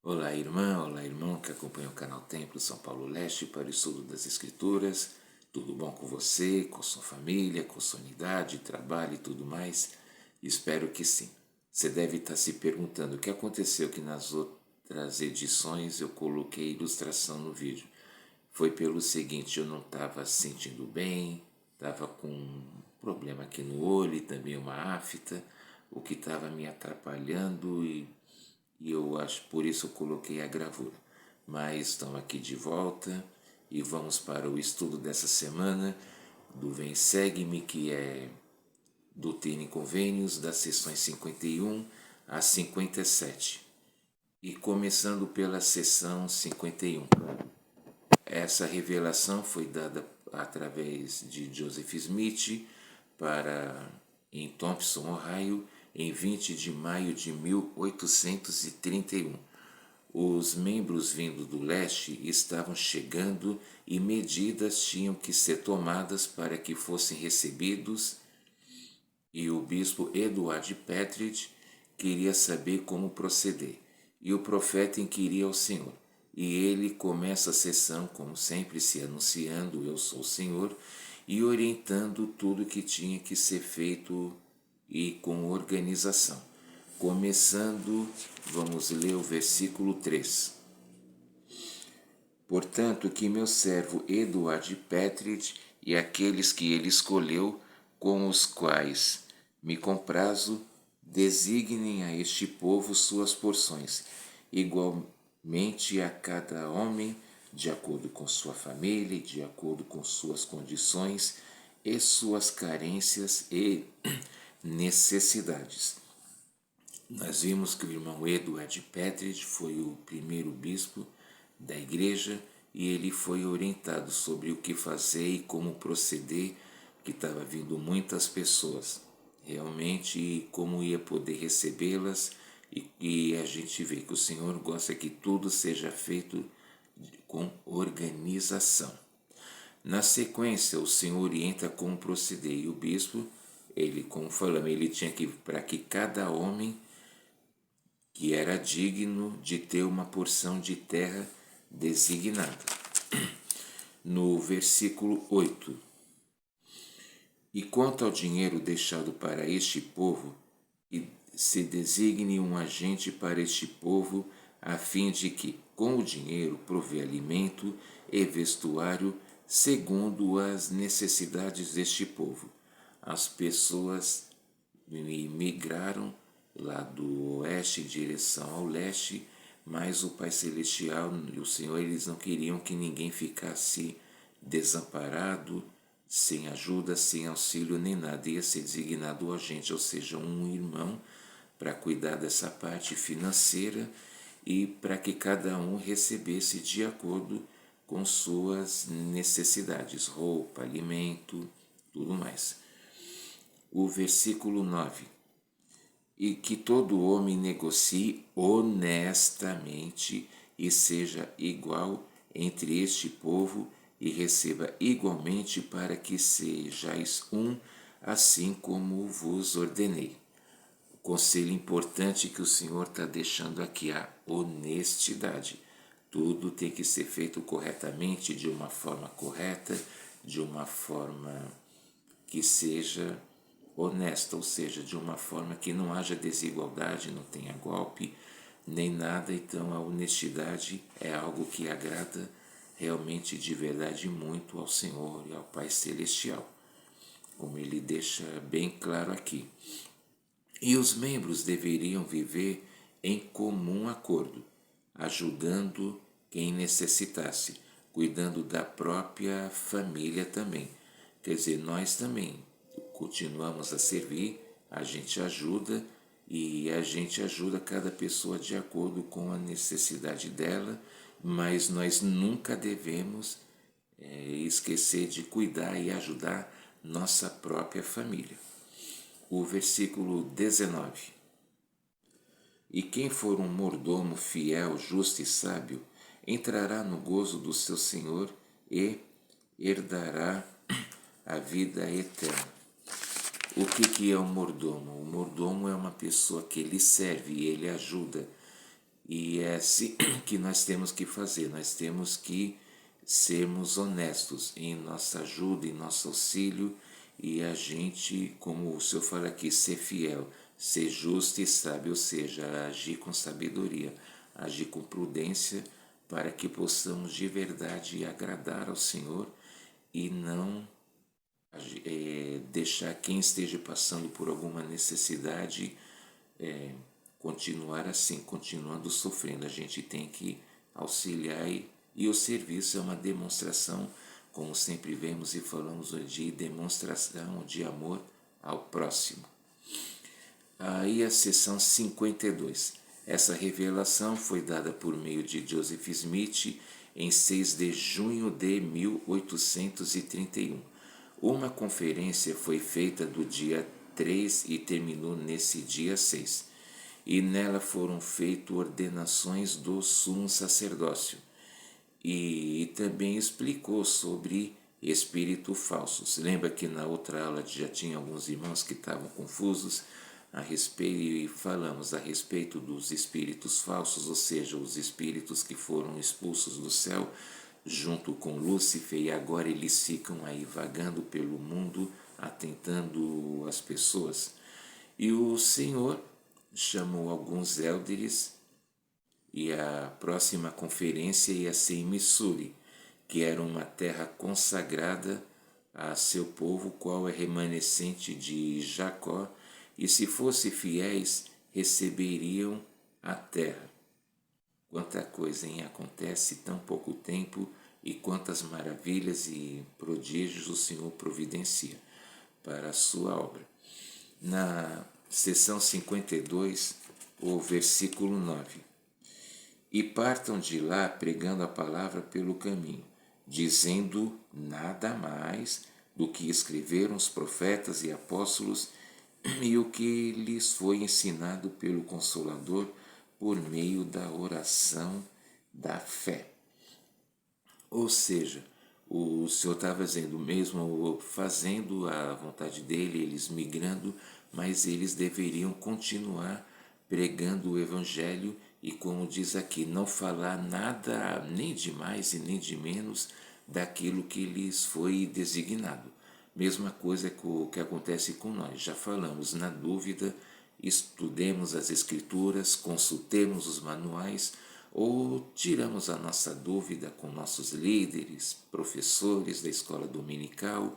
Olá, irmã, olá, irmão que acompanha o canal Templo São Paulo Leste para o estudo das Escrituras. Tudo bom com você, com sua família, com sua unidade, trabalho e tudo mais? Espero que sim. Você deve estar se perguntando o que aconteceu que nas outras edições eu coloquei ilustração no vídeo. Foi pelo seguinte, eu não estava sentindo bem, estava com um problema aqui no olho e também uma afta, o que estava me atrapalhando e eu acho por isso eu coloquei a gravura. Mas estamos aqui de volta e vamos para o estudo dessa semana do Vem Segue-me, que é Doutrina e Convênios, das sessões 51 a 57. E começando pela sessão 51. Essa revelação foi dada através de Joseph Smith para em Thompson, Ohio, em 20 de maio de 1831. Os membros vindo do leste estavam chegando e medidas tinham que ser tomadas para que fossem recebidos, e o bispo Edward Pettridge queria saber como proceder, e o profeta inquiria ao Senhor. E ele começa a sessão, como sempre, se anunciando, eu sou o Senhor, e orientando tudo que tinha que ser feito e com organização. Começando, vamos ler o versículo 3. Portanto, que meu servo Edward Pettridge e aqueles que ele escolheu, com os quais me comprazo, designem a este povo suas porções, igualmente a cada homem, de acordo com sua família, de acordo com suas condições e suas carências e necessidades. Nós vimos que o irmão Edward Pettridge foi o primeiro bispo da igreja e ele foi orientado sobre o que fazer e como proceder, que estava vindo muitas pessoas, realmente, e como ia poder recebê-las, e a gente vê que o Senhor gosta que tudo seja feito com organização. Na sequência, o Senhor orienta como proceder, e o bispo, ele, como falamos, ele tinha que, para que cada homem que era digno de ter uma porção de terra designada. No versículo 8. E quanto ao dinheiro deixado para este povo, se designe um agente para este povo, a fim de que, com o dinheiro, provê alimento e vestuário segundo as necessidades deste povo. As pessoas migraram lá do oeste em direção ao leste, mas o Pai Celestial e o Senhor, eles não queriam que ninguém ficasse desamparado, sem ajuda, sem auxílio nem nada. Ia ser designado o agente, ou seja, um irmão, para cuidar dessa parte financeira e para que cada um recebesse de acordo com suas necessidades, roupa, alimento, tudo mais. O versículo 9. E que todo homem negocie honestamente e seja igual entre este povo e receba igualmente para que sejais um, assim como vos ordenei. O conselho importante que o Senhor está deixando aqui, a honestidade. Tudo tem que ser feito corretamente, de uma forma correta, de uma forma que seja honesta, ou seja, de uma forma que não haja desigualdade, não tenha golpe, nem nada. Então a honestidade é algo que agrada realmente de verdade muito ao Senhor e ao Pai Celestial, como ele deixa bem claro aqui. E os membros deveriam viver em comum acordo, ajudando quem necessitasse, cuidando da própria família também. Quer dizer, nós também continuamos a servir, a gente ajuda e a gente ajuda cada pessoa de acordo com a necessidade dela, mas nós nunca devemos esquecer de cuidar e ajudar nossa própria família. O versículo 19. E quem for um mordomo fiel, justo e sábio, entrará no gozo do seu Senhor e herdará a vida eterna. O que é um mordomo? O mordomo é uma pessoa que ele serve e ele ajuda. E é assim que nós temos que fazer, nós temos que sermos honestos em nossa ajuda, em nosso auxílio, e a gente, como o Senhor fala aqui, ser fiel, ser justo e sábio, ou seja, agir com sabedoria, agir com prudência, para que possamos de verdade agradar ao Senhor e não deixar quem esteja passando por alguma necessidade continuar assim, continuando sofrendo. A gente tem que auxiliar e o serviço é uma demonstração, como sempre vemos e falamos hoje, de demonstração de amor ao próximo. Aí a seção 52. Essa revelação foi dada por meio de Joseph Smith em 6 de junho de 1831. Uma conferência foi feita do dia 3 e terminou nesse dia 6. E nela foram feitas ordenações do sumo sacerdócio. E também explicou sobre espíritos falsos. Lembra que na outra aula já tinha alguns irmãos que estavam confusos a respeito e falamos a respeito dos espíritos falsos, ou seja, os espíritos que foram expulsos do céu junto com Lúcifer e agora eles ficam aí vagando pelo mundo atentando as pessoas. E o Senhor chamou alguns élderes e a próxima conferência ia ser em Missouri, que era uma terra consagrada a seu povo, qual é remanescente de Jacó, e se fossem fiéis, receberiam a terra. Quanta coisa acontece em tão pouco tempo e quantas maravilhas e prodígios o Senhor providencia para a sua obra. Na seção 52, o versículo 9. E partam de lá pregando a palavra pelo caminho, dizendo nada mais do que escreveram os profetas e apóstolos e o que lhes foi ensinado pelo Consolador por meio da oração da fé. Ou seja, o Senhor estava dizendo, mesmo fazendo a vontade dele, eles migrando, mas eles deveriam continuar pregando o Evangelho e, como diz aqui, não falar nada nem de mais e nem de menos daquilo que lhes foi designado. Mesma coisa que acontece com nós, já falamos, na dúvida, estudemos as Escrituras, consultemos os manuais ou tiramos a nossa dúvida com nossos líderes, professores da escola dominical,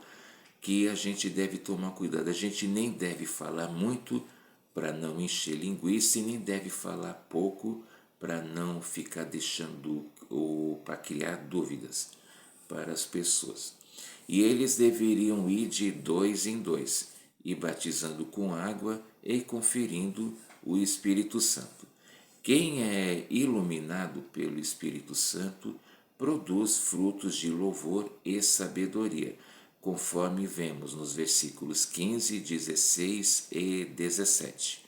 que a gente deve tomar cuidado. A gente nem deve falar muito para não encher linguiça e nem deve falar pouco para não ficar deixando ou para criar dúvidas para as pessoas. E eles deveriam ir de 2 em 2, e batizando com água e conferindo o Espírito Santo. Quem é iluminado pelo Espírito Santo produz frutos de louvor e sabedoria, conforme vemos nos versículos 15, 16 e 17.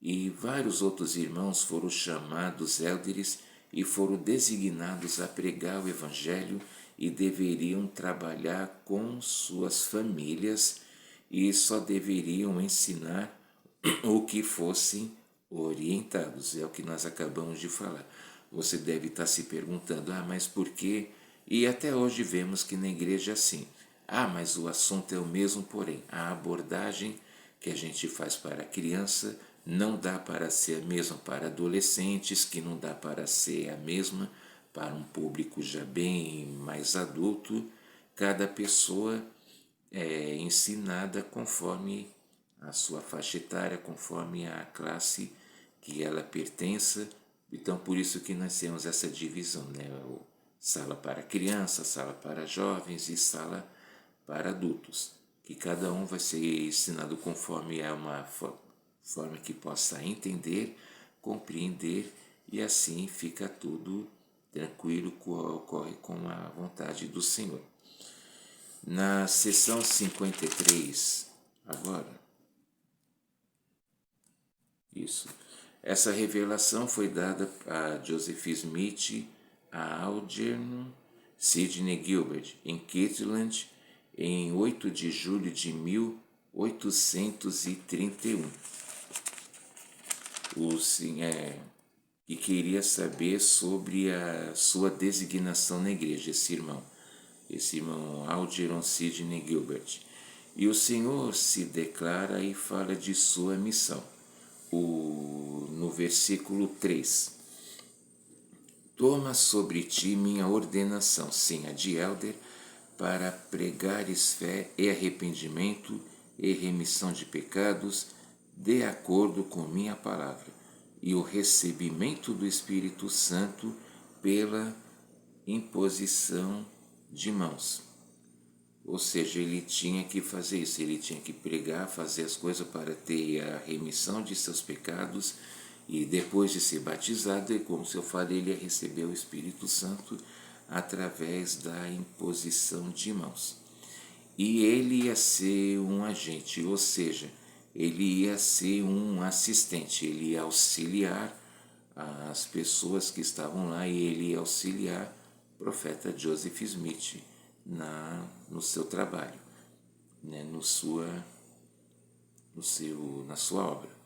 E vários outros irmãos foram chamados élderes e foram designados a pregar o Evangelho e deveriam trabalhar com suas famílias e só deveriam ensinar o que fossem orientados. É o que nós acabamos de falar. Você deve estar se perguntando, mas por quê? E até hoje vemos que na igreja é assim. Mas o assunto é o mesmo, porém, a abordagem que a gente faz para a criança não dá para ser a mesma para adolescentes, que não dá para ser a mesma para um público já bem mais adulto. Cada pessoa é ensinada conforme a sua faixa etária, conforme a classe que ela pertença. Então, por isso que nós temos essa divisão, né? Sala para crianças, sala para jovens e sala para adultos, que cada um vai ser ensinado conforme é uma forma que possa entender, compreender e assim fica tudo tranquilo, ocorre com a vontade do Senhor. Na seção 53, agora, isso. Essa revelação foi dada a Joseph Smith, a Algernon Sidney Gilbert, em Kirtland, em 8 de julho de 1831. e queria saber sobre a sua designação na igreja, esse irmão Algernon Sidney Gilbert. E o Senhor se declara e fala de sua missão. No versículo 3. Toma sobre ti minha ordenação, sim, a de elder, para pregares fé e arrependimento e remissão de pecados, de acordo com minha palavra, e o recebimento do Espírito Santo pela imposição de mãos. Ou seja, ele tinha que fazer isso, ele tinha que pregar, fazer as coisas para ter a remissão de seus pecados, e depois de ser batizado, como se eu falei, ele ia receber o Espírito Santo através da imposição de mãos. E ele ia ser um agente, ou seja, ele ia ser um assistente, ele ia auxiliar as pessoas que estavam lá, e ele ia auxiliar o profeta Joseph Smith no seu trabalho, né, na sua obra.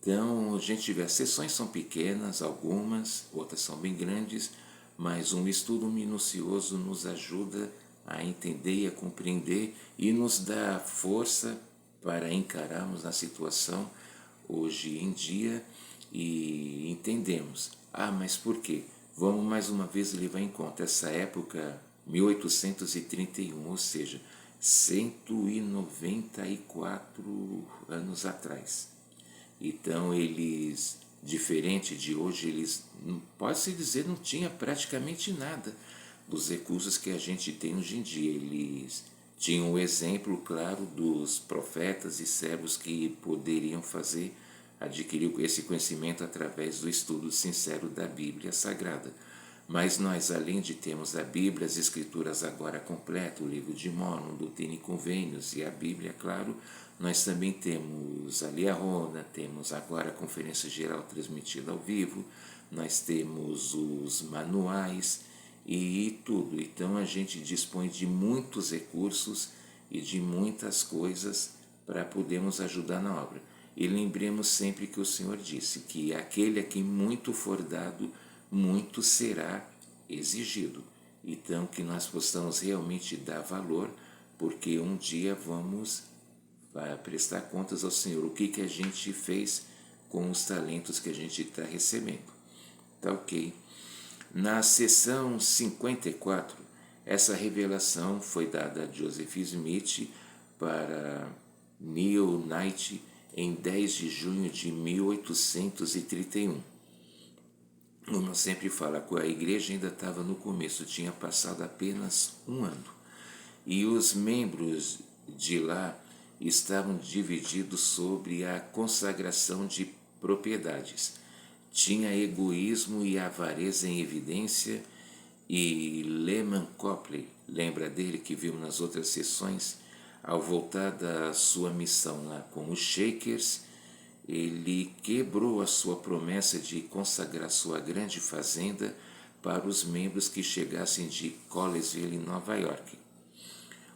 Então, a gente vê, as sessões são pequenas, algumas, outras são bem grandes, mas um estudo minucioso nos ajuda a entender e a compreender e nos dá força para encararmos a situação hoje em dia e entendemos. Mas por quê? Vamos mais uma vez levar em conta essa época, 1831, ou seja, 194 anos atrás. Então eles, diferente de hoje, eles, pode-se dizer, não tinha praticamente nada dos recursos que a gente tem hoje em dia. Eles tinham o exemplo, claro, dos profetas e servos que poderiam adquirir esse conhecimento através do estudo sincero da Bíblia Sagrada. Mas nós, além de termos a Bíblia, as Escrituras agora completas, o livro de Mórmon, Doutrina e Convênios e a Bíblia, claro, nós também temos a Liahona, temos agora a Conferência Geral transmitida ao vivo, nós temos os manuais e tudo. Então a gente dispõe de muitos recursos e de muitas coisas para podermos ajudar na obra. E lembremos sempre que o Senhor disse que aquele a quem muito for dado, muito será exigido. Então que nós possamos realmente dar valor, porque um dia vamos prestar contas ao Senhor. O que a gente fez com os talentos que a gente está recebendo. Tá ok? Na sessão 54, essa revelação foi dada a Joseph Smith para Neil Knight em 10 de junho de 1831. Como eu sempre falo, a igreja ainda estava no começo, tinha passado apenas um ano. E os membros de lá estavam divididos sobre a consagração de propriedades. Tinha egoísmo e avareza em evidência, e Lehman Copley, lembra dele que vimos nas outras sessões, ao voltar da sua missão lá com os Shakers, ele quebrou a sua promessa de consagrar sua grande fazenda para os membros que chegassem de Collegeville, em Nova York.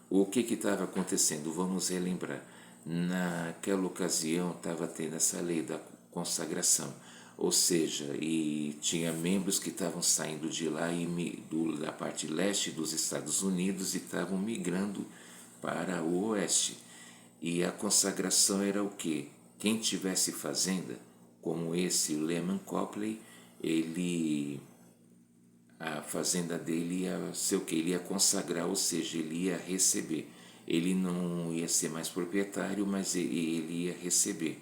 O que estava acontecendo? Vamos relembrar. Naquela ocasião estava tendo essa lei da consagração, ou seja, e tinha membros que estavam saindo de lá da parte leste dos Estados Unidos e estavam migrando para o oeste. E a consagração era o quê? Quem tivesse fazenda, como esse Lehman Copley, a fazenda dele ia ser o que? Ele ia consagrar, ou seja, ele ia receber. Ele não ia ser mais proprietário, mas ele ia receber.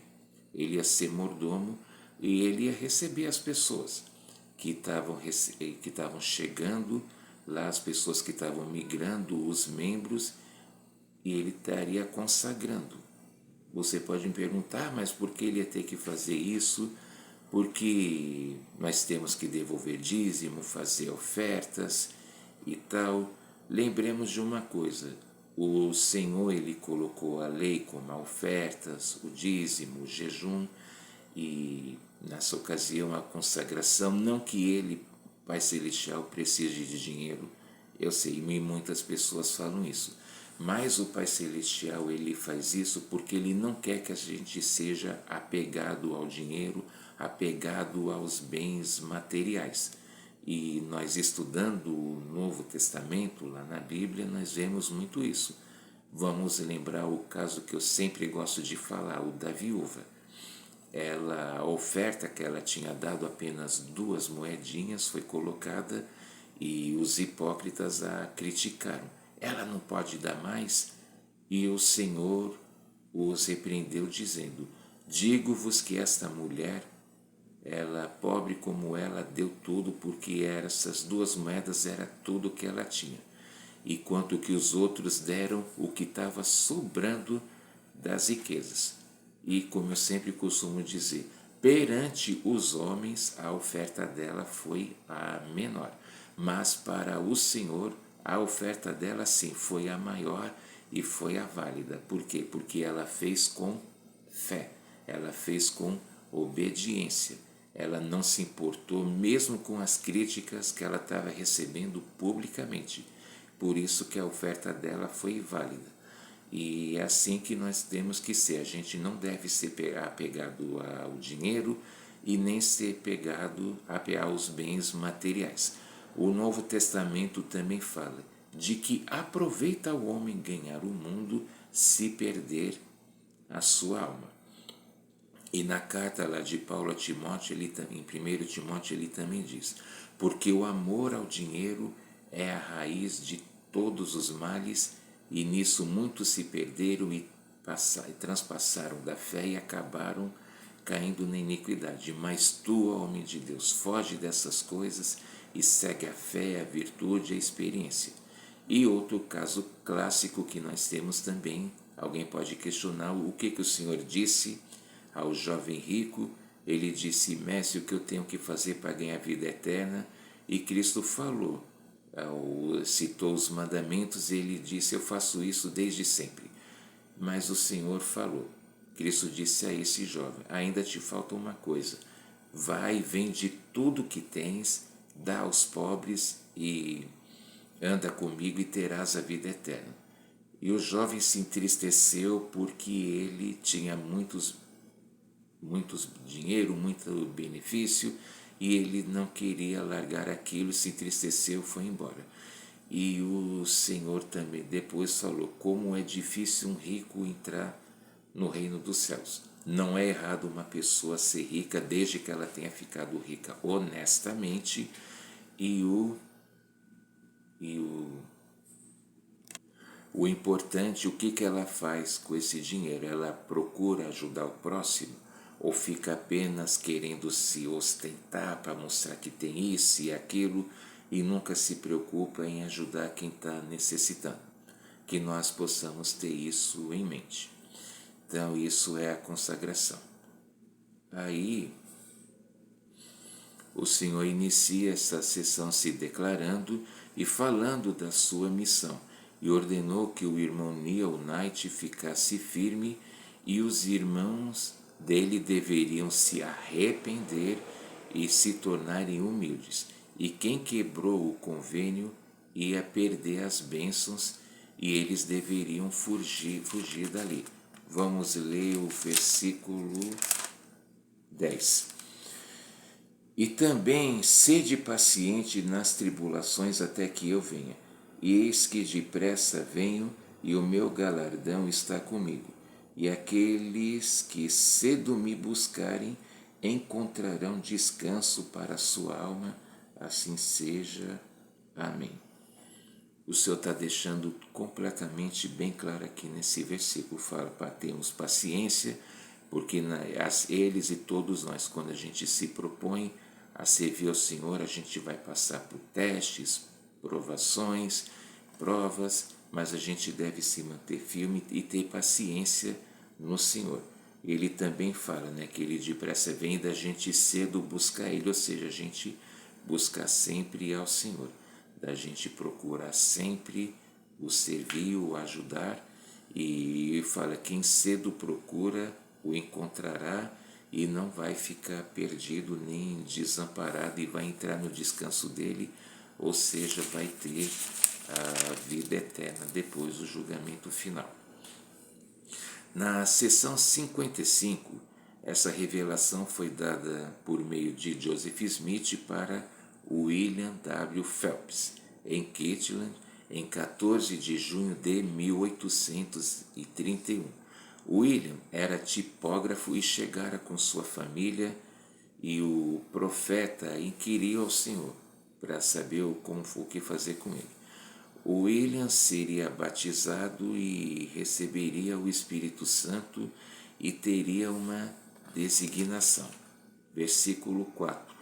Ele ia ser mordomo e ele ia receber as pessoas que estavam chegando lá, as pessoas que estavam migrando, os membros, e ele estaria consagrando. Você pode me perguntar, mas por que ele ia ter que fazer isso? Porque nós temos que devolver dízimo, fazer ofertas e tal. Lembremos de uma coisa, o Senhor ele colocou a lei como ofertas, o dízimo, o jejum, e nessa ocasião a consagração, não que ele, Pai Celestial, precise de dinheiro, eu sei, e muitas pessoas falam isso, mas o Pai Celestial ele faz isso porque ele não quer que a gente seja apegado ao dinheiro, apegado aos bens materiais. E nós estudando o Novo Testamento lá na Bíblia, nós vemos muito isso. Vamos lembrar o caso que eu sempre gosto de falar, o da viúva. A oferta que ela tinha dado, apenas 2 moedinhas, foi colocada e os hipócritas a criticaram. Ela não pode dar mais? E o Senhor os repreendeu, dizendo: digo-vos que esta mulher, ela, pobre como ela, deu tudo, porque essas 2 moedas era tudo que ela tinha. E quanto que os outros deram, o que estava sobrando das riquezas. E como eu sempre costumo dizer, perante os homens a oferta dela foi a menor, mas para o Senhor a oferta dela sim foi a maior e foi a válida. Por quê? Porque ela fez com fé, ela fez com obediência. Ela não se importou mesmo com as críticas que ela estava recebendo publicamente. Por isso que a oferta dela foi válida. E é assim que nós temos que ser. A gente não deve ser apegado ao dinheiro e nem ser apegado aos bens materiais. O Novo Testamento também fala de que aproveita o homem ganhar o mundo se perder a sua alma. E na carta lá de Paulo a Timóteo, em 1 Timóteo, ele também diz: porque o amor ao dinheiro é a raiz de todos os males, e nisso muitos se perderam e transpassaram da fé e acabaram caindo na iniquidade. Mas tu, homem de Deus, foge dessas coisas e segue a fé, a virtude, a experiência. E outro caso clássico que nós temos também, alguém pode questionar o que o Senhor disse ao jovem rico. Ele disse: mestre, o que eu tenho que fazer para ganhar a vida eterna? E Cristo falou, citou os mandamentos, e ele disse: eu faço isso desde sempre. Mas o Senhor falou, Cristo disse a esse jovem: ainda te falta uma coisa, vai, vende tudo que tens, dá aos pobres e anda comigo e terás a vida eterna. E o jovem se entristeceu porque ele tinha muito dinheiro, muito benefício, e ele não queria largar aquilo, se entristeceu, foi embora. E o Senhor também depois falou: como é difícil um rico entrar no reino dos céus. Não é errado uma pessoa ser rica desde que ela tenha ficado rica honestamente, e o importante, o que ela faz com esse dinheiro? Ela procura ajudar o próximo ou fica apenas querendo se ostentar para mostrar que tem isso e aquilo e nunca se preocupa em ajudar quem está necessitando? Que nós possamos ter isso em mente. Então, isso é a consagração. Aí, o Senhor inicia essa sessão se declarando e falando da sua missão, e ordenou que o irmão Neil Knight ficasse firme e os irmãos dele deveriam se arrepender e se tornarem humildes. E quem quebrou o convênio ia perder as bênçãos e eles deveriam fugir dali. Vamos ler o versículo 10. E também sede paciente nas tribulações até que eu venha. E eis que depressa venho, e o meu galardão está comigo. E aqueles que cedo me buscarem encontrarão descanso para a sua alma. Assim seja. Amém. O Senhor está deixando completamente bem claro aqui nesse versículo. Fala para termos paciência, porque eles e todos nós, quando a gente se propõe a servir ao Senhor, a gente vai passar por testes, provações, provas, mas a gente deve se manter firme e ter paciência no Senhor. Ele também fala, que ele depressa vem da gente cedo buscar ele, ou seja, a gente buscar sempre ao Senhor, da gente procurar sempre o servir, o ajudar, e fala: quem cedo procura o encontrará e não vai ficar perdido nem desamparado e vai entrar no descanso dele, ou seja, vai ter a vida eterna depois do julgamento final. Na seção 55, Essa revelação foi dada por meio de Joseph Smith para William W. Phelps, em Kirtland, em 14 de junho de 1831. William era tipógrafo e chegara com sua família, e o profeta inquiriu ao Senhor para saber o que fazer com ele. William seria batizado e receberia o Espírito Santo e teria uma designação. Versículo 4.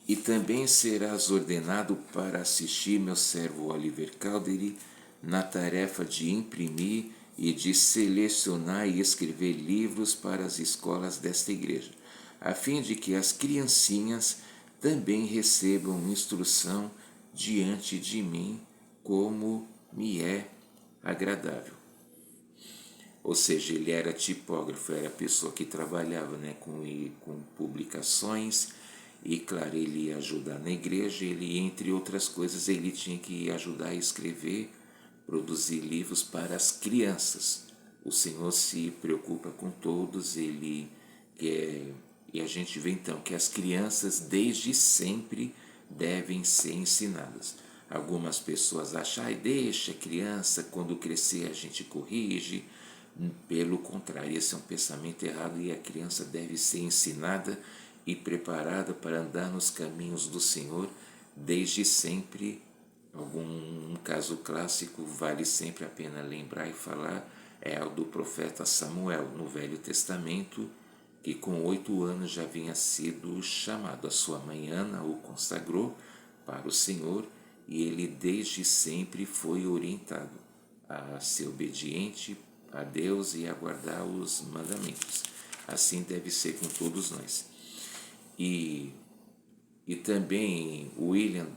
E também serás ordenado para assistir meu servo Oliver Cowdery na tarefa de imprimir e de selecionar e escrever livros para as escolas desta igreja, a fim de que as criancinhas também recebam instrução diante de mim, como me é agradável. Ou seja, ele era tipógrafo, era a pessoa que trabalhava, com publicações, e claro, ele ia ajudar na igreja, ele, entre outras coisas, ele tinha que ajudar a escrever, produzir livros para as crianças. O Senhor se preocupa com todos, ele quer, e a gente vê então que as crianças desde sempre devem ser ensinadas. Algumas pessoas acham, deixa a criança, quando crescer a gente corrige. Pelo contrário, esse é um pensamento errado, e a criança deve ser ensinada e preparada para andar nos caminhos do Senhor desde sempre. Um caso clássico vale sempre a pena lembrar e falar é o do profeta Samuel, no Velho Testamento, que com 8 anos já havia sido chamado. A sua mãe Ana o consagrou para o Senhor, e ele desde sempre foi orientado a ser obediente a Deus e a guardar os mandamentos. Assim deve ser com todos nós. E também William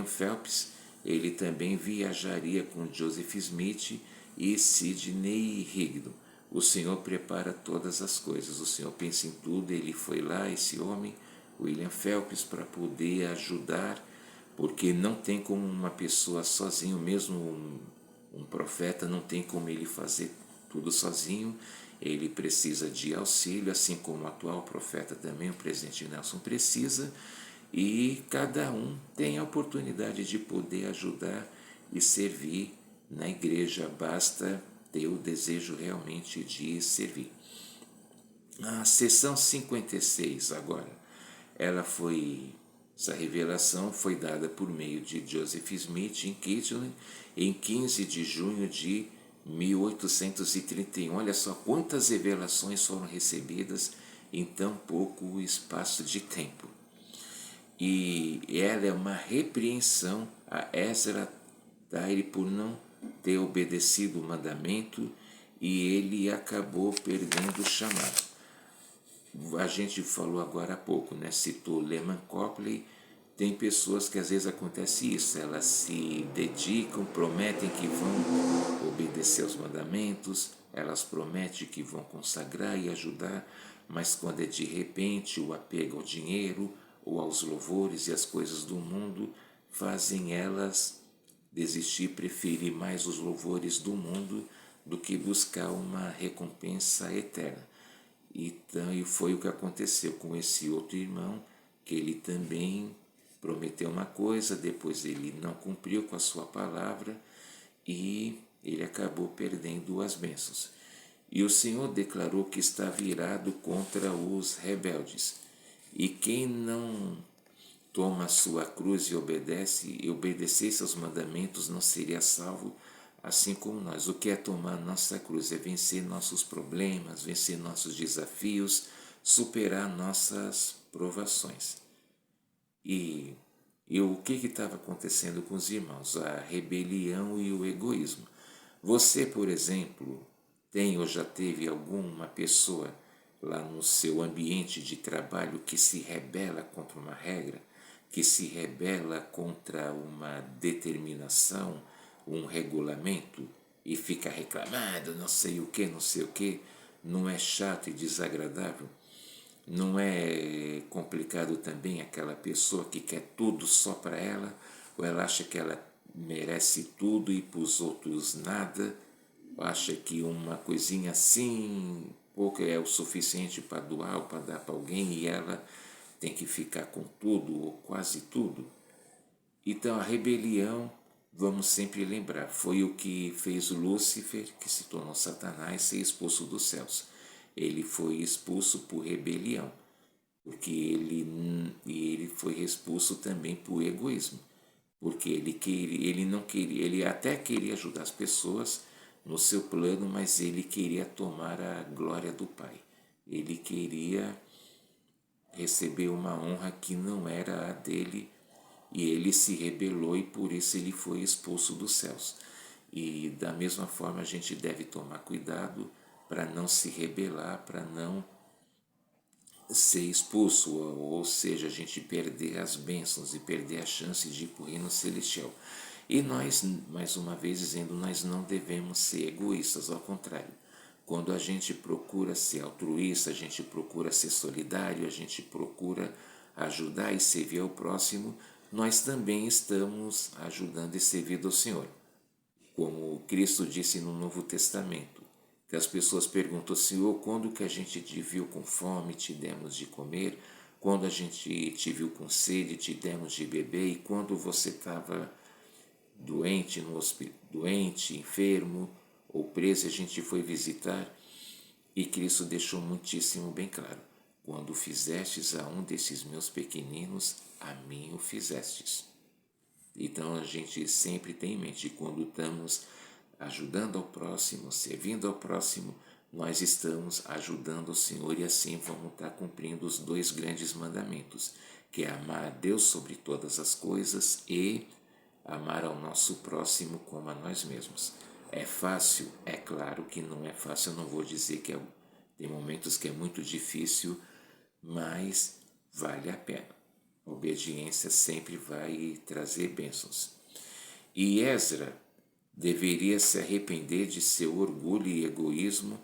Phelps, ele também viajaria com Joseph Smith e Sidney Rigdon. O Senhor prepara todas as coisas, o Senhor pensa em tudo. Ele foi lá, esse homem, William Phelps, para poder ajudar, porque não tem como uma pessoa sozinho, mesmo um profeta, não tem como ele fazer tudo sozinho. Ele precisa de auxílio, assim como o atual profeta também, o presidente Nelson, precisa, e cada um tem a oportunidade de poder ajudar e servir na igreja, basta ter o desejo realmente de servir. A sessão 56 agora, essa revelação foi dada por meio de Joseph Smith em Kirtland em 15 de junho de 1831. Olha só quantas revelações foram recebidas em tão pouco espaço de tempo. E ela é uma repreensão a Ezra por não ter obedecido o mandamento, e ele acabou perdendo o chamado. A gente falou agora há pouco, citou Lehman Copley. Tem pessoas que às vezes acontece isso, elas se dedicam, prometem que vão obedecer aos mandamentos, elas prometem que vão consagrar e ajudar, mas quando é de repente o apego ao dinheiro ou aos louvores e às coisas do mundo, fazem elas desistir, preferir mais os louvores do mundo do que buscar uma recompensa eterna. Então, e foi o que aconteceu com esse outro irmão, que ele também prometeu uma coisa, depois ele não cumpriu com a sua palavra, e ele acabou perdendo as bênçãos. E o Senhor declarou que está virado contra os rebeldes, e quem não toma a sua cruz e obedecesse aos mandamentos não seria salvo, assim como nós. O que é tomar nossa cruz? É vencer nossos problemas, vencer nossos desafios, superar nossas provações. E o que estava acontecendo com os irmãos? A rebelião e o egoísmo. Você, por exemplo, tem ou já teve alguma pessoa lá no seu ambiente de trabalho que se rebela contra uma regra, que se rebela contra uma determinação, um regulamento, e fica reclamando, não sei o que, não é chato e desagradável? Não é complicado também aquela pessoa que quer tudo só para ela, ou ela acha que ela merece tudo e para os outros nada? acha que uma coisinha assim pouco é o suficiente para doar ou para dar para alguém e ela tem que ficar com tudo ou quase tudo. Então a rebelião, vamos sempre lembrar, foi o que fez Lúcifer, que se tornou Satanás, ser expulso dos céus. Ele foi expulso por rebelião, porque ele foi expulso também por egoísmo, porque ele não queria, ele até queria ajudar as pessoas no seu plano, mas ele queria tomar a glória do Pai. Ele queria receber uma honra que não era a dele, e ele se rebelou e por isso ele foi expulso dos céus. E da mesma forma a gente deve tomar cuidado para não se rebelar, para não ser expulso, ou seja, a gente perder as bênçãos e perder a chance de ir para o reino celestial. E nós, mais uma vez dizendo, nós não devemos ser egoístas, ao contrário. Quando a gente procura ser altruísta, a gente procura ser solidário, a gente procura ajudar e servir ao próximo, nós também estamos ajudando e servindo ao Senhor. Como Cristo disse no Novo Testamento, que as pessoas perguntam, Senhor, quando que a gente te viu com fome, te demos de comer? Quando a gente te viu com sede, te demos de beber? E quando você estava doente, doente, enfermo ou preso, a gente foi visitar? E Cristo deixou muitíssimo bem claro, quando fizestes a um desses meus pequeninos, a mim o fizestes. Então a gente sempre tem em mente, quando estamos ajudando ao próximo, servindo ao próximo, nós estamos ajudando o Senhor e assim vamos estar cumprindo os dois grandes mandamentos, que é amar a Deus sobre todas as coisas e amar ao nosso próximo como a nós mesmos. É fácil? É claro que não é fácil, eu não vou dizer que tem momentos que é muito difícil, mas vale a pena. A obediência sempre vai trazer bênçãos. E Esdra deveria se arrepender de seu orgulho e egoísmo,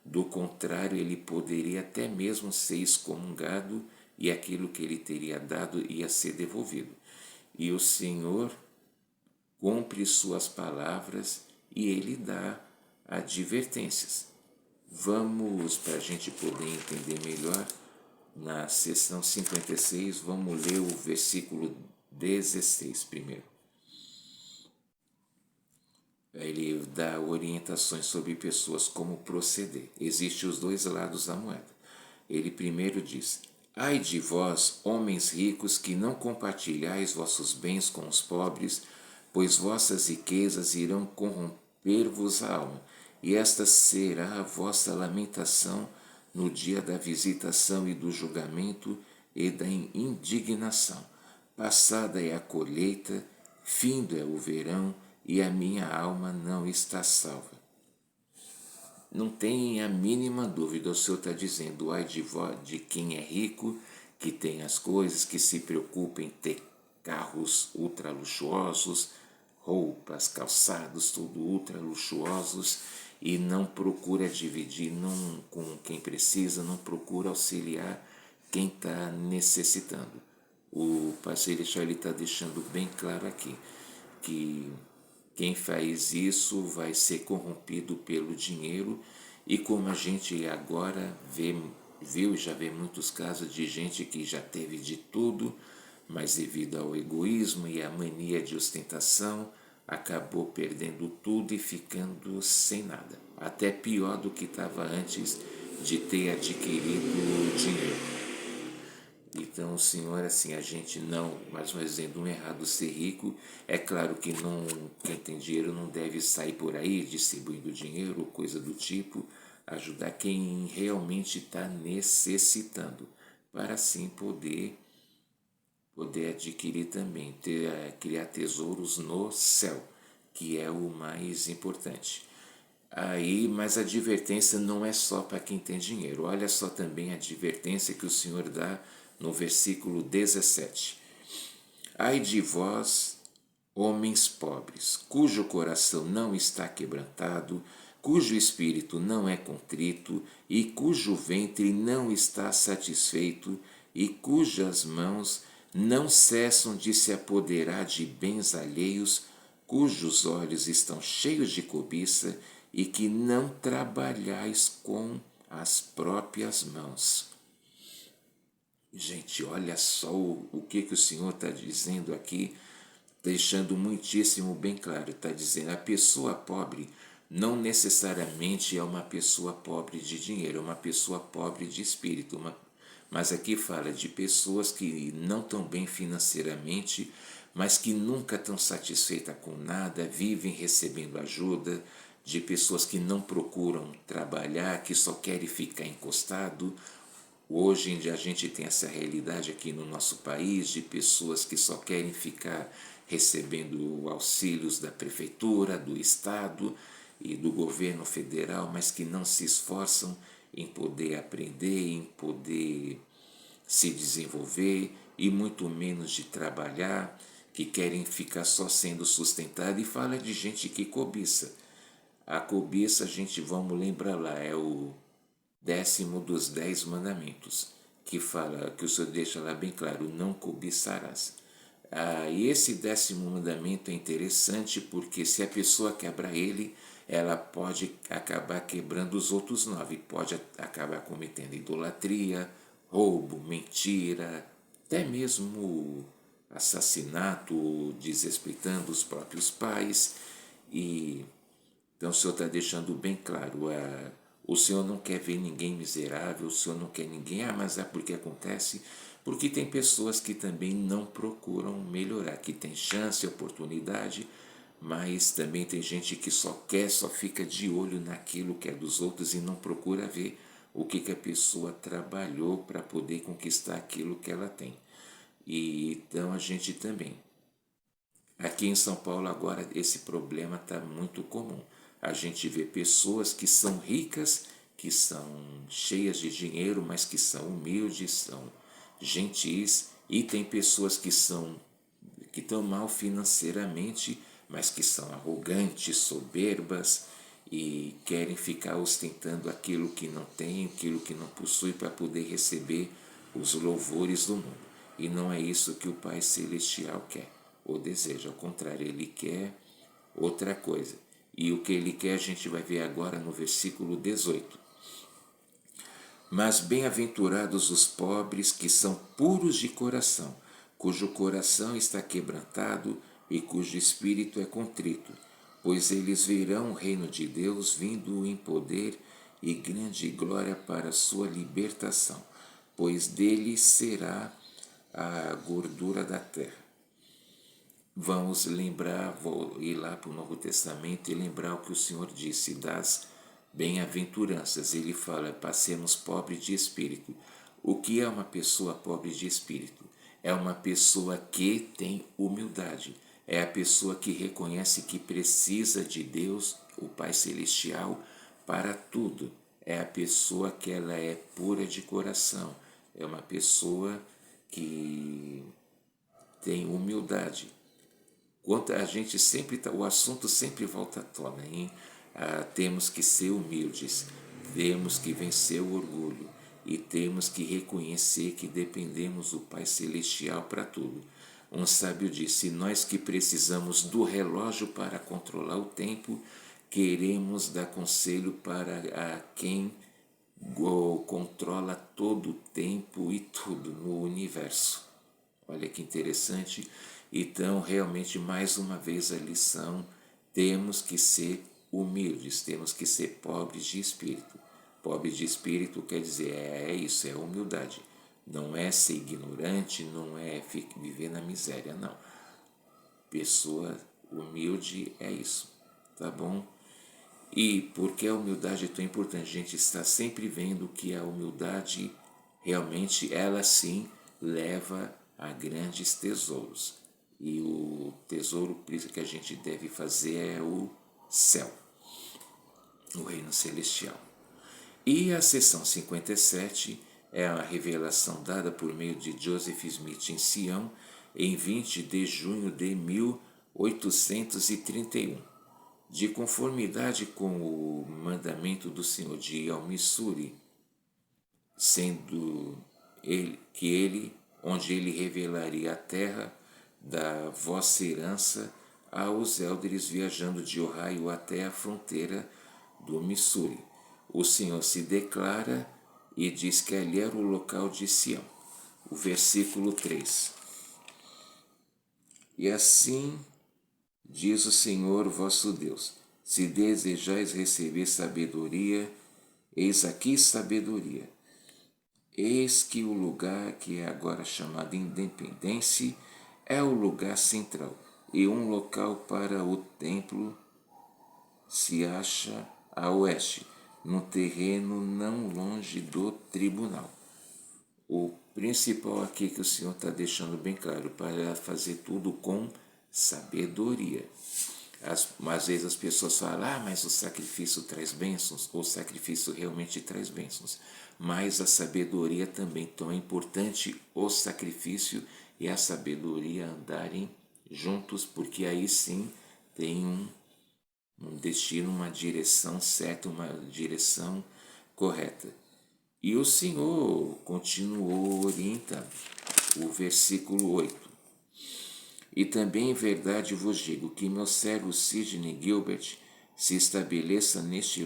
do contrário, ele poderia até mesmo ser excomungado e aquilo que ele teria dado ia ser devolvido. E o Senhor cumpre suas palavras e ele dá advertências. Vamos, para a gente poder entender melhor, na seção 56, vamos ler o versículo 16 primeiro. Ele dá orientações sobre pessoas como proceder. Existem os dois lados da moeda. Ele primeiro diz, ai de vós, homens ricos, que não compartilhais vossos bens com os pobres, pois vossas riquezas irão corromper-vos a alma, e esta será a vossa lamentação no dia da visitação e do julgamento e da indignação. Passada é a colheita, findo é o verão, e a minha alma não está salva. Não tem a mínima dúvida, o Senhor está dizendo, ai de quem é rico, que tem as coisas, que se preocupa em ter carros ultra luxuosos, roupas, calçados, tudo ultra luxuosos, e não procura dividir não, com quem precisa, não procura auxiliar quem está necessitando. O Pastor Elixir está deixando bem claro aqui que quem faz isso vai ser corrompido pelo dinheiro, e como a gente agora viu e já vê muitos casos de gente que já teve de tudo, mas devido ao egoísmo e à mania de ostentação, acabou perdendo tudo e ficando sem nada. Até pior do que estava antes de ter adquirido dinheiro. Então, Senhor, assim, a gente não, mais uma vez dizendo, não é errado ser rico. É claro que não, quem tem dinheiro não deve sair por aí distribuindo dinheiro ou coisa do tipo, ajudar quem realmente está necessitando, para assim poder adquirir também, criar tesouros no céu, que é o mais importante. Aí, mas a advertência não é só para quem tem dinheiro. Olha só também a advertência que o Senhor dá no versículo 17. Ai de vós, homens pobres, cujo coração não está quebrantado, cujo espírito não é contrito, e cujo ventre não está satisfeito, e cujas mãos não cessam de se apoderar de bens alheios, cujos olhos estão cheios de cobiça, e que não trabalhais com as próprias mãos. Gente, olha só o que o Senhor está dizendo aqui, deixando muitíssimo bem claro. Está dizendo, a pessoa pobre não necessariamente é uma pessoa pobre de dinheiro, é uma pessoa pobre de espírito. Mas aqui fala de pessoas que não estão bem financeiramente, mas que nunca estão satisfeitas com nada, vivem recebendo ajuda, de pessoas que não procuram trabalhar, que só querem ficar encostado. Hoje em dia a gente tem essa realidade aqui no nosso país de pessoas que só querem ficar recebendo auxílios da prefeitura, do estado e do governo federal, mas que não se esforçam em poder aprender, em poder se desenvolver e muito menos de trabalhar, que querem ficar só sendo sustentado. E fala de gente que cobiça. A cobiça, a gente, vamos lembrar lá, é o 10º dos 10 mandamentos, que fala, que o Senhor deixa lá bem claro, não cobiçarás. E esse 10º mandamento é interessante porque se a pessoa quebra ele, ela pode acabar quebrando os outros 9, pode acabar cometendo idolatria, roubo, mentira, até mesmo assassinato, desrespeitando os próprios pais. E então o Senhor está deixando bem claro, o Senhor não quer ver ninguém miserável, o Senhor não quer ninguém, mas é porque acontece, porque tem pessoas que também não procuram melhorar, que tem chance, oportunidade, mas também tem gente que só quer, só fica de olho naquilo que é dos outros e não procura ver o que a pessoa trabalhou para poder conquistar aquilo que ela tem. E então a gente também. Aqui em São Paulo agora esse problema está muito comum. A gente vê pessoas que são ricas, que são cheias de dinheiro, mas que são humildes, são gentis, e tem pessoas que estão mal financeiramente, mas que são arrogantes, soberbas e querem ficar ostentando aquilo que não tem, aquilo que não possui para poder receber os louvores do mundo. E não é isso que o Pai Celestial quer ou deseja, ao contrário, Ele quer outra coisa. E o que Ele quer a gente vai ver agora no versículo 18. Mas bem-aventurados os pobres que são puros de coração, cujo coração está quebrantado e cujo espírito é contrito, pois eles verão o reino de Deus vindo em poder e grande glória para a sua libertação, pois dele será a gordura da terra. Vamos lembrar, vou ir lá para o Novo Testamento e lembrar o que o Senhor disse das bem-aventuranças. Ele fala, passemos pobres de espírito. O que é uma pessoa pobre de espírito? É uma pessoa que tem humildade. É a pessoa que reconhece que precisa de Deus, o Pai Celestial, para tudo. É a pessoa que ela é pura de coração. É uma pessoa que tem humildade. Quanto a gente sempre o assunto sempre volta à tona, hein? Temos que ser humildes, temos que vencer o orgulho e temos que reconhecer que dependemos do Pai Celestial para tudo. Um sábio disse: nós que precisamos do relógio para controlar o tempo, queremos dar conselho para quem controla todo o tempo e tudo no universo. Olha que interessante. Então, realmente, mais uma vez a lição, temos que ser humildes, temos que ser pobres de espírito. Pobres de espírito quer dizer, é isso, é humildade. Não é ser ignorante, não é viver na miséria, não. Pessoa humilde é isso, tá bom? E por que a humildade é tão importante? A gente está sempre vendo que a humildade, realmente, ela sim leva a grandes tesouros. E o tesouro que a gente deve fazer é o céu, o reino celestial. E a seção 57 é a revelação dada por meio de Joseph Smith em Sião em 20 de junho de 1831. De conformidade com o mandamento do Senhor de ir ao Missouri, sendo onde ele revelaria a terra da vossa herança aos élderes, viajando de Ohio até a fronteira do Missouri. O Senhor se declara e diz que ali era o local de Sião. O versículo 3. E assim diz o Senhor vosso Deus: se desejais receber sabedoria, eis aqui sabedoria. Eis que o lugar que é agora chamado Independência é o lugar central, e um local para o templo se acha a oeste, no terreno não longe do tribunal. O principal aqui que o Senhor está deixando bem claro, para fazer tudo com sabedoria. Às vezes as pessoas falam, mas o sacrifício traz bênçãos, o sacrifício realmente traz bênçãos. Mas a sabedoria também, tão é importante o sacrifício e a sabedoria andarem juntos, porque aí sim tem um destino, uma direção certa, uma direção correta. E o Senhor continuou orientando. O versículo 8. E também em verdade vos digo que meu servo Sidney Gilbert se estabeleça neste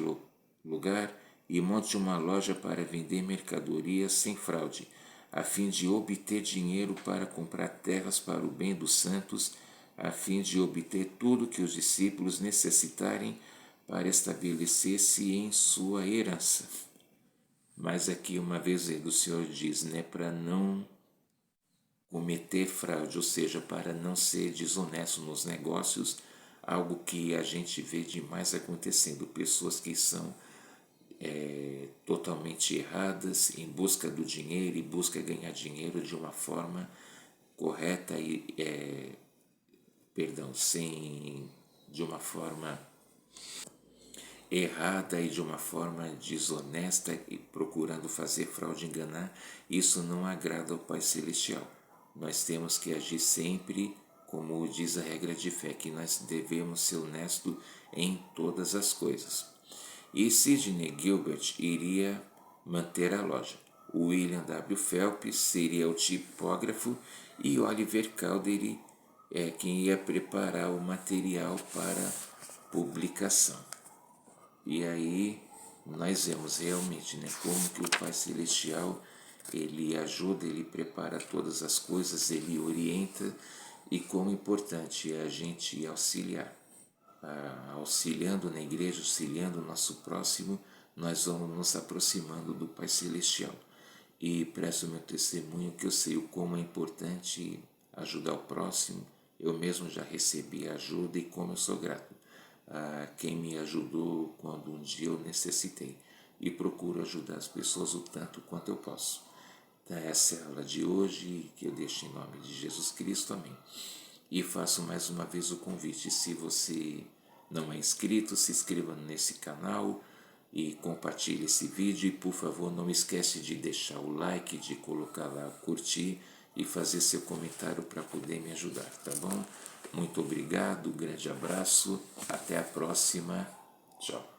lugar e monte uma loja para vender mercadorias sem fraude, a fim de obter dinheiro para comprar terras para o bem dos santos, a fim de obter tudo que os discípulos necessitarem para estabelecer-se em sua herança. Mas aqui uma vez o Senhor diz, para não cometer fraude, ou seja, para não ser desonesto nos negócios, algo que a gente vê demais acontecendo, pessoas que são totalmente erradas em busca do dinheiro e busca ganhar dinheiro de uma forma correta e de uma forma errada e de uma forma desonesta e procurando fazer fraude, enganar, isso não agrada ao Pai Celestial. Nós temos que agir sempre, como diz a regra de fé, que nós devemos ser honestos em todas as coisas. E Sidney Gilbert iria manter a loja. William W. Phelps seria o tipógrafo e Oliver Cowdery é quem ia preparar o material para publicação. E aí nós vemos realmente como que o Pai Celestial ele ajuda, ele prepara todas as coisas, ele orienta e como importante é a gente auxiliar. Auxiliando na igreja, auxiliando o nosso próximo, nós vamos nos aproximando do Pai Celestial. E presto meu testemunho que eu sei o como é importante ajudar o próximo. Eu mesmo já recebi ajuda e como eu sou grato a quem me ajudou quando um dia eu necessitei. E procuro ajudar as pessoas o tanto quanto eu posso. Então, essa é a aula de hoje que eu deixo em nome de Jesus Cristo. Amém. E faço mais uma vez o convite, se você não é inscrito, se inscreva nesse canal e compartilhe esse vídeo e por favor não esquece de deixar o like, de colocar lá curtir e fazer seu comentário para poder me ajudar, tá bom? Muito obrigado, grande abraço, até a próxima, tchau.